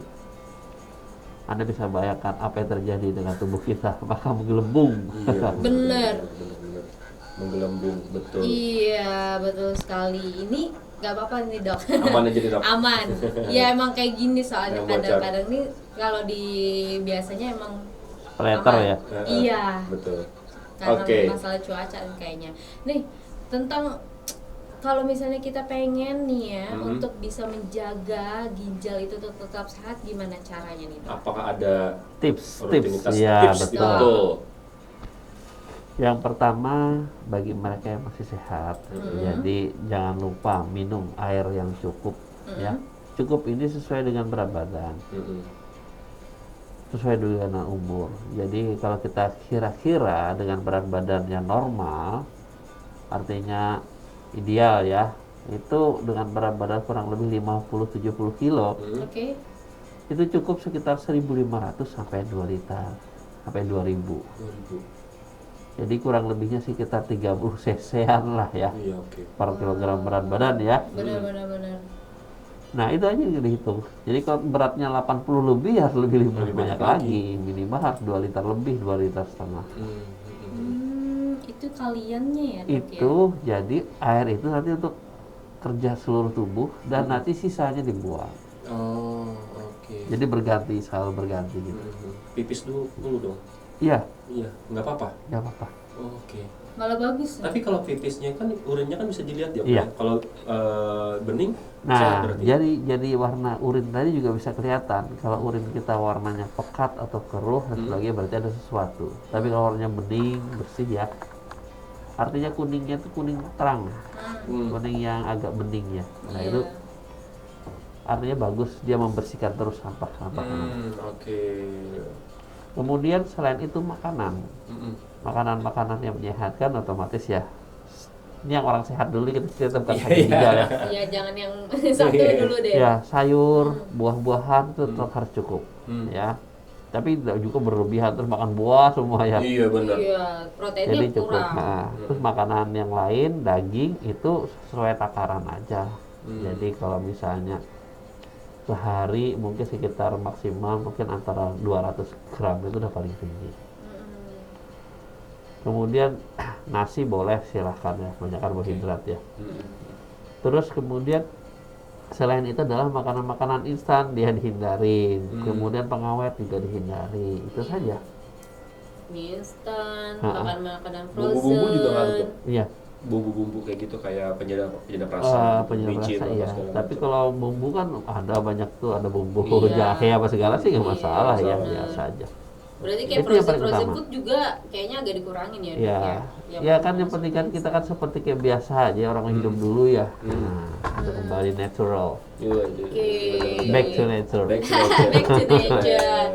[SPEAKER 3] Anda bisa bayangkan apa yang terjadi dengan tubuh kita, maka menggelembung.
[SPEAKER 2] Iya,
[SPEAKER 1] Bener.
[SPEAKER 2] bener. Menggelembung, betul.
[SPEAKER 1] Iya, betul sekali. Ini nggak apa-apa nih dok.
[SPEAKER 2] Aman aja nih dok.
[SPEAKER 1] Aman. Ya emang kayak gini soalnya
[SPEAKER 2] Yang bocor.
[SPEAKER 1] kadang-kadang nih kalau di biasanya emang
[SPEAKER 3] Plater
[SPEAKER 1] aman.
[SPEAKER 3] ya.
[SPEAKER 1] Iya.
[SPEAKER 2] Betul.
[SPEAKER 1] Karena
[SPEAKER 2] Oke.
[SPEAKER 1] masalah cuaca kayaknya. Nih tentang kalau misalnya kita pengen nih ya untuk bisa menjaga ginjal itu tetap sehat, gimana caranya nih dok?
[SPEAKER 2] Apakah ada
[SPEAKER 3] Tips,
[SPEAKER 2] rutinitas
[SPEAKER 3] ya
[SPEAKER 2] tips?
[SPEAKER 3] betul.
[SPEAKER 2] Betul.
[SPEAKER 3] Yang pertama bagi mereka yang masih sehat, jadi jangan lupa minum air yang cukup, ya. Cukup ini sesuai dengan berat badan, sesuai dengan umur. Jadi kalau kita kira-kira dengan berat badan yang normal, artinya ideal ya, itu dengan berat badan kurang lebih 50-70 kilo,
[SPEAKER 1] Oke.
[SPEAKER 3] itu cukup sekitar 1.500 sampai 2 liter, sampai 2.000.
[SPEAKER 2] 2000.
[SPEAKER 3] Jadi kurang lebihnya sekitar 30 cc-an lah ya,
[SPEAKER 2] Iya, oke.
[SPEAKER 3] per kilogram berat badan ya.
[SPEAKER 1] Benar.
[SPEAKER 3] Nah itu aja yang dihitung. Jadi kalau beratnya 80 lebih harus lebih
[SPEAKER 2] Lebih
[SPEAKER 3] banyak
[SPEAKER 2] banyak
[SPEAKER 3] lagi. Minimal harus 2 liter lebih, 2 liter setengah.
[SPEAKER 1] Itu kaliannya ya dok
[SPEAKER 3] Itu jadi air itu nanti untuk kerja seluruh tubuh dan nanti sisanya dibuang.
[SPEAKER 2] Oh, oke.
[SPEAKER 3] Jadi berganti, selalu berganti gitu.
[SPEAKER 2] Pipis dulu dong.
[SPEAKER 3] Iya,
[SPEAKER 2] Iya, nggak apa-apa.
[SPEAKER 3] nggak apa-apa.
[SPEAKER 2] Oke.
[SPEAKER 1] Malah bagus.
[SPEAKER 2] Tapi kalau pipisnya kan urinnya kan bisa dilihat ya.
[SPEAKER 3] Iya.
[SPEAKER 2] Kalau bening sehat
[SPEAKER 3] Nah,
[SPEAKER 2] berarti.
[SPEAKER 3] jadi warna urin tadi juga bisa kelihatan. Kalau urin kita warnanya pekat atau keruh dan sebagainya berarti ada sesuatu. Tapi kalau warnanya bening, bersih ya. Artinya kuningnya itu kuning terang, kuning yang agak bening ya. Nah
[SPEAKER 1] Iya.
[SPEAKER 3] itu artinya bagus, dia membersihkan terus sampah-sampah.
[SPEAKER 2] Oke.
[SPEAKER 3] Kemudian selain itu makanan, makanan-makanan yang menyehatkan otomatis ya. Ini yang orang sehat dulu kita bukan sakit ginjal ya.
[SPEAKER 1] Iya, jangan yang satu dulu deh.
[SPEAKER 3] Ya sayur, buah-buahan itu tetap harus cukup, ya. Tapi tidak juga berlebihan terus makan buah semua ya.
[SPEAKER 2] Iya benar.
[SPEAKER 1] Iya, proteinnya
[SPEAKER 3] Jadi cukup.
[SPEAKER 1] kurang.
[SPEAKER 3] Nah, terus makanan yang lain, daging itu sesuai takaran aja. Jadi kalau misalnya sehari mungkin sekitar maksimal mungkin antara 200 gram itu udah paling tinggi. Kemudian nasi boleh silahkan ya, banyak karbohidrat ya. Terus kemudian selain itu adalah makanan-makanan instan dia dihindarin. Kemudian pengawet juga dihindari. Itu saja.
[SPEAKER 1] Mie instan,
[SPEAKER 3] Ha-ha.
[SPEAKER 1] makan makanan
[SPEAKER 2] Bumbu-bumbu juga
[SPEAKER 1] frozen.
[SPEAKER 2] ngaruh tuh.
[SPEAKER 3] Iya,
[SPEAKER 2] Bumbu-bumbu kayak gitu kayak penyedap rasa,
[SPEAKER 3] penyedap
[SPEAKER 2] micin,
[SPEAKER 3] rasa
[SPEAKER 2] apa
[SPEAKER 3] iya.
[SPEAKER 2] segala
[SPEAKER 3] Tapi
[SPEAKER 2] macam.
[SPEAKER 3] kalau bumbu kan ada banyak tuh, ada bumbu
[SPEAKER 1] Iya.
[SPEAKER 3] jahe apa segala sih nggak
[SPEAKER 1] Iya,
[SPEAKER 3] masalah ya,
[SPEAKER 1] benar.
[SPEAKER 3] biasa aja.
[SPEAKER 1] Berarti kayak
[SPEAKER 3] Itu yang paling
[SPEAKER 1] frozen
[SPEAKER 3] utama.
[SPEAKER 1] food juga kayaknya agak dikurangin ya, Dok,
[SPEAKER 3] Ya, ya kan yang penting kan kita kan seperti kayak biasa aja orang hidup dulu ya. Nah, itu kembali natural.
[SPEAKER 2] Iya,
[SPEAKER 1] Oke.
[SPEAKER 3] Back to nature.
[SPEAKER 2] Back to nature.
[SPEAKER 1] Back to nature.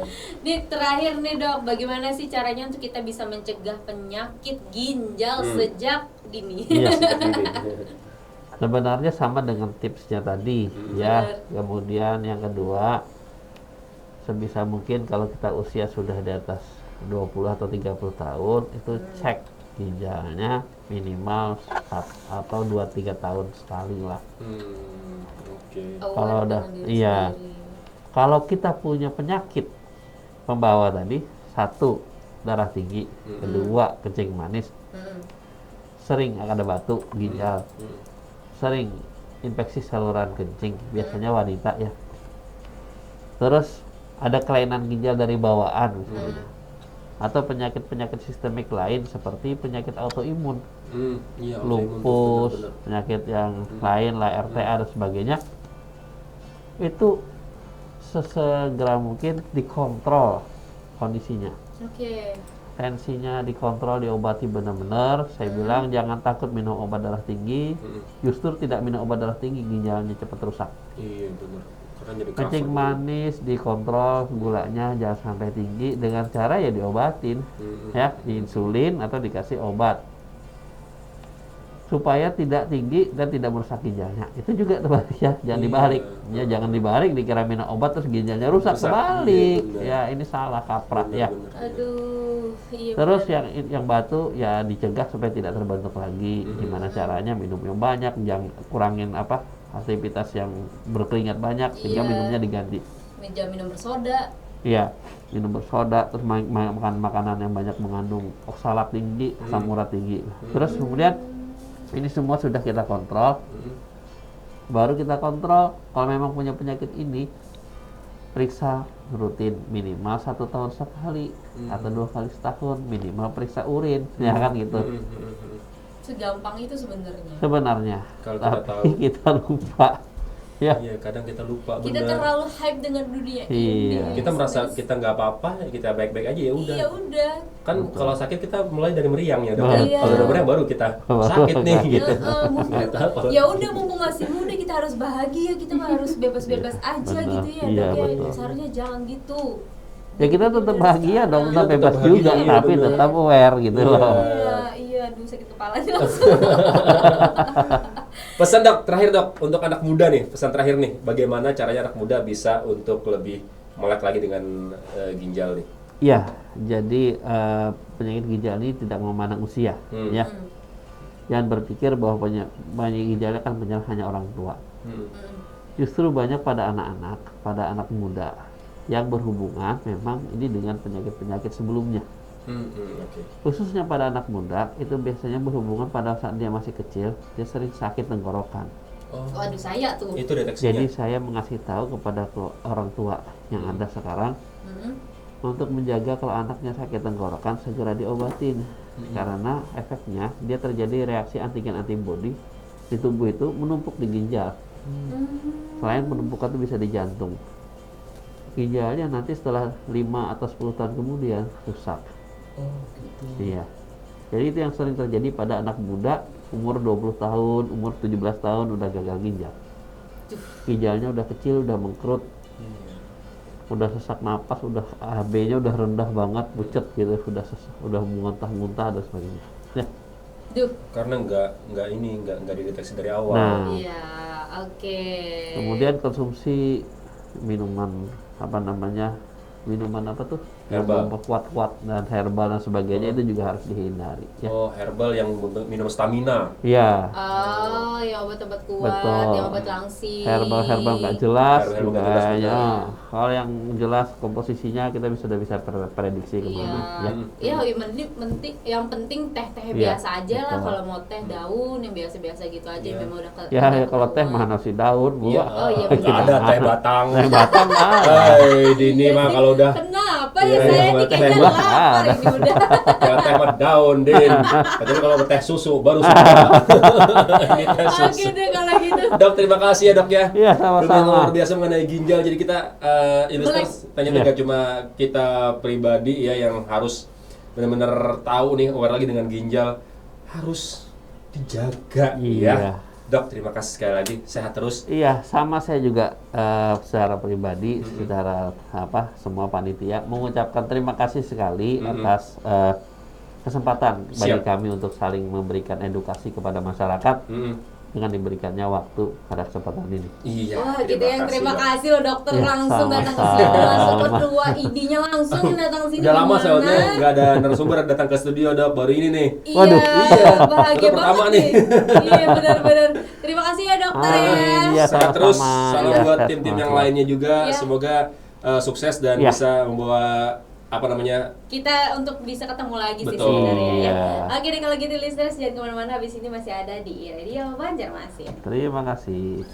[SPEAKER 1] Nih terakhir nih Dok, bagaimana sih caranya untuk kita bisa mencegah penyakit ginjal sejak dini?
[SPEAKER 3] Iya.
[SPEAKER 2] Sejak dini.
[SPEAKER 3] Sebenarnya sama dengan tipsnya tadi ya. Kemudian yang kedua, sebisa mungkin kalau kita usia sudah di atas 20 atau 30 tahun itu cek ginjalnya minimal atau 2-3 tahun sekali lah.
[SPEAKER 2] Oke.
[SPEAKER 1] Aware
[SPEAKER 3] Kalau udah
[SPEAKER 1] dengan diri
[SPEAKER 3] iya.
[SPEAKER 1] sendiri.
[SPEAKER 3] Kalau kita punya penyakit pembawa tadi, satu darah tinggi, kedua kencing manis, sering ada batu ginjal, sering infeksi saluran kencing, biasanya wanita ya. Terus ada kelainan ginjal dari bawaan misalnya. Atau penyakit-penyakit sistemik lain seperti penyakit autoimun,
[SPEAKER 2] Iya,
[SPEAKER 3] lupus,
[SPEAKER 2] benar-benar.
[SPEAKER 3] penyakit yang lain lah, RTA dan sebagainya. Itu sesegera mungkin dikontrol kondisinya.
[SPEAKER 1] Oke.
[SPEAKER 3] Tensinya dikontrol, diobati benar-benar. Saya bilang jangan takut minum obat darah tinggi. Justru tidak minum obat darah tinggi ginjalnya cepat rusak.
[SPEAKER 2] Iya benar. Karena jadi
[SPEAKER 3] Kencing
[SPEAKER 2] cover.
[SPEAKER 3] manis dikontrol, gulanya jangan sampai tinggi dengan cara ya diobatin, ya diinsulin atau dikasih obat supaya tidak tinggi dan tidak merusak ginjalnya. Itu juga terbalik ya, jangan
[SPEAKER 2] Iya.
[SPEAKER 3] dibalik. Ya jangan dibalik dikira minum obat terus ginjalnya rusak,
[SPEAKER 2] Rusak,
[SPEAKER 3] kebalik.
[SPEAKER 2] iya, benar.
[SPEAKER 3] Ya ini salah kaprah ya.
[SPEAKER 1] Aduh, iya.
[SPEAKER 3] Terus
[SPEAKER 1] benar.
[SPEAKER 3] yang batu ya dicegah supaya tidak terbentuk lagi. Gimana caranya? Minum yang banyak, jangan kurangin aktivitas yang berkeringat banyak sehingga
[SPEAKER 1] Iya.
[SPEAKER 3] minumnya diganti.
[SPEAKER 1] Jangan minum bersoda.
[SPEAKER 3] Iya, minum bersoda, terus makan makanan yang banyak mengandung oksalat tinggi, asam urat tinggi. Terus kemudian ini semua sudah kita kontrol. Baru kita kontrol kalau memang punya penyakit ini, periksa rutin minimal 1 tahun sekali atau 2 kali setahun, minimal periksa urin, ya kan gitu.
[SPEAKER 1] Segampang itu sebenarnya.
[SPEAKER 3] Sebenarnya,
[SPEAKER 2] Kalau kita
[SPEAKER 3] tapi
[SPEAKER 2] tahu.
[SPEAKER 3] kita lupa. Ya,
[SPEAKER 2] Iya, kadang kita lupa
[SPEAKER 1] Kita
[SPEAKER 2] benar.
[SPEAKER 1] terlalu hype dengan dunia
[SPEAKER 3] Iya.
[SPEAKER 1] ini.
[SPEAKER 2] Kita merasa kita nggak apa-apa, kita baik-baik aja ya udah.
[SPEAKER 1] Iya udah.
[SPEAKER 2] Kan kalau sakit kita mulai dari meriang ya, Dok.
[SPEAKER 3] Iya.
[SPEAKER 2] Kalau udah meriang baru kita sakit nih gitu. Nggak tahu kalau-
[SPEAKER 1] Ya udah mumpung masih muda kita harus bahagia, kita mah harus bebas-bebas aja
[SPEAKER 3] Benar.
[SPEAKER 1] gitu ya.
[SPEAKER 3] Iya,
[SPEAKER 1] Dok, ya.
[SPEAKER 3] betul.
[SPEAKER 1] Seharusnya jangan gitu.
[SPEAKER 3] ya kita tetap bahagia dong, tetap
[SPEAKER 2] Iya,
[SPEAKER 3] bebas
[SPEAKER 2] tetap
[SPEAKER 3] juga,
[SPEAKER 2] bahagia,
[SPEAKER 3] tapi
[SPEAKER 2] benar.
[SPEAKER 3] tetap aware gitu
[SPEAKER 2] Iya.
[SPEAKER 3] loh.
[SPEAKER 1] Iya, aduh sakit kepalanya langsung.
[SPEAKER 2] Pesan Dok, terakhir Dok, untuk anak muda nih, pesan terakhir nih, bagaimana caranya anak muda bisa untuk lebih melek lagi dengan ginjal nih?
[SPEAKER 3] Iya, jadi penyakit ginjal ini tidak memandang usia, ya. Jangan berpikir bahwa banyak ginjalnya kan menyerang hanya orang tua. Justru banyak pada anak-anak, pada anak muda yang berhubungan memang ini dengan penyakit-penyakit sebelumnya.
[SPEAKER 2] Oke.
[SPEAKER 3] Khususnya pada anak muda itu biasanya berhubungan pada saat dia masih kecil, dia sering sakit tenggorokan.
[SPEAKER 2] Oh,
[SPEAKER 1] Waduh saya tuh.
[SPEAKER 2] itu deteksinya.
[SPEAKER 3] Jadi saya mengasih tahu kepada orang tua yang ada sekarang, untuk menjaga kalau anaknya sakit tenggorokan segera diobatin. Karena efeknya dia terjadi reaksi antigen antibodi di tubuh itu menumpuk di ginjal. Selain penumpukan itu bisa di jantung. Ginjalnya nanti setelah 5 atau 10 tahun kemudian rusak.
[SPEAKER 2] Oh, gitu.
[SPEAKER 3] Iya. Jadi itu yang sering terjadi pada anak muda umur 20 tahun, umur 17 tahun udah gagal ginjal. Ginjalnya udah kecil, udah mengkerut, udah sesak napas, udah AB-nya udah rendah banget, pucet gitu, udah muntah-muntah dan sebagainya. Ya.
[SPEAKER 1] Duh.
[SPEAKER 2] Karena nggak dideteksi dari awal.
[SPEAKER 3] Nah,
[SPEAKER 1] Iya, oke.
[SPEAKER 3] kemudian konsumsi minuman minuman apa tuh?
[SPEAKER 2] Herbal.
[SPEAKER 3] Yang kuat-kuat dan herbal dan sebagainya itu juga harus dihindari. Ya.
[SPEAKER 2] Oh, herbal yang minum stamina.
[SPEAKER 3] Iya.
[SPEAKER 1] Oh, yang obat-obat kuat,
[SPEAKER 3] Betul.
[SPEAKER 1] yang obat langsing.
[SPEAKER 3] Herbal nggak jelas
[SPEAKER 2] Herbal
[SPEAKER 3] juga
[SPEAKER 2] nggak jelas,
[SPEAKER 3] ya. Kalau yang jelas komposisinya kita sudah bisa prediksi
[SPEAKER 1] Iya,
[SPEAKER 3] kemana. Ya.
[SPEAKER 1] iya, yang penting teh-teh
[SPEAKER 3] Iya,
[SPEAKER 1] biasa aja lah.
[SPEAKER 3] betul.
[SPEAKER 1] Kalau mau teh daun yang biasa-biasa gitu aja,
[SPEAKER 2] Iya.
[SPEAKER 1] memang udah
[SPEAKER 3] Ya,
[SPEAKER 1] udah
[SPEAKER 3] kalau teh
[SPEAKER 1] ketahuan.
[SPEAKER 3] mana nasi daun, Bu.
[SPEAKER 2] Iya.
[SPEAKER 1] Oh, iya,
[SPEAKER 2] Nggak
[SPEAKER 1] betul.
[SPEAKER 2] ada teh batang.
[SPEAKER 3] Teh batang ada.
[SPEAKER 2] Hai, Dini
[SPEAKER 1] Iya
[SPEAKER 2] mah
[SPEAKER 1] sih.
[SPEAKER 2] kalau udah
[SPEAKER 1] Kenapa
[SPEAKER 2] Iya,
[SPEAKER 1] ya saya
[SPEAKER 2] iya,
[SPEAKER 1] nih
[SPEAKER 2] teh
[SPEAKER 1] kayaknya
[SPEAKER 3] batang.
[SPEAKER 1] lapar
[SPEAKER 3] Ada.
[SPEAKER 1] ini udah.
[SPEAKER 2] ya teh mah daun, Din. Kecuali kalau teh susu baru suka. Ini teh
[SPEAKER 1] Oke
[SPEAKER 2] susu.
[SPEAKER 1] deh kalau gitu.
[SPEAKER 2] Dok, terima kasih ya, Dok ya.
[SPEAKER 3] Iya,
[SPEAKER 2] Ilmu yang
[SPEAKER 3] sama-sama.
[SPEAKER 2] luar biasa mengenai ginjal. Jadi kita listeners ternyata
[SPEAKER 3] Iya.
[SPEAKER 2] nggak cuma kita pribadi ya yang harus benar-benar tahu nih, aware lagi dengan ginjal, harus dijaga
[SPEAKER 3] Iya.
[SPEAKER 2] ya. Dok, terima kasih sekali lagi. Sehat terus.
[SPEAKER 3] Iya, sama saya juga secara pribadi, secara semua panitia mengucapkan terima kasih sekali atas kesempatan bagi
[SPEAKER 2] Siap.
[SPEAKER 3] kami untuk saling memberikan edukasi kepada masyarakat dengan diberikannya waktu pada kesempatan ini.
[SPEAKER 2] Iya.
[SPEAKER 1] Wah, kita yang terima
[SPEAKER 2] Dok.
[SPEAKER 1] kasih loh dokter
[SPEAKER 3] Ya,
[SPEAKER 1] langsung datang ke
[SPEAKER 3] sama-sama.
[SPEAKER 1] sini, langsung berdua ID-nya langsung datang ke sini.
[SPEAKER 2] Udah lama
[SPEAKER 1] gimana?
[SPEAKER 2] soalnya nggak ada narasumber datang ke studio, Dok. Baru ini nih.
[SPEAKER 1] Iya,
[SPEAKER 3] Waduh.
[SPEAKER 2] Iya,
[SPEAKER 1] bahagia
[SPEAKER 2] baru pertama
[SPEAKER 1] banget
[SPEAKER 2] nih.
[SPEAKER 1] nih. Iya, benar-benar. Terima kasih ya dokter ya.
[SPEAKER 3] Amin. Iya,
[SPEAKER 2] Sehat terus.
[SPEAKER 3] sama-sama.
[SPEAKER 2] Salam
[SPEAKER 3] Iya,
[SPEAKER 2] buat
[SPEAKER 3] sehat
[SPEAKER 2] tim-tim yang
[SPEAKER 3] sama-sama.
[SPEAKER 2] lainnya juga.
[SPEAKER 1] Iya.
[SPEAKER 2] Semoga sukses dan
[SPEAKER 3] Iya.
[SPEAKER 2] bisa membawa
[SPEAKER 1] Kita untuk bisa ketemu lagi sih
[SPEAKER 2] Betul.
[SPEAKER 1] sebenarnya ya.
[SPEAKER 3] Iya.
[SPEAKER 1] Oke deh kalau gitu listeners jangan kemana-mana, habis ini masih ada di Radio Banjarmasin.
[SPEAKER 3] Terima kasih.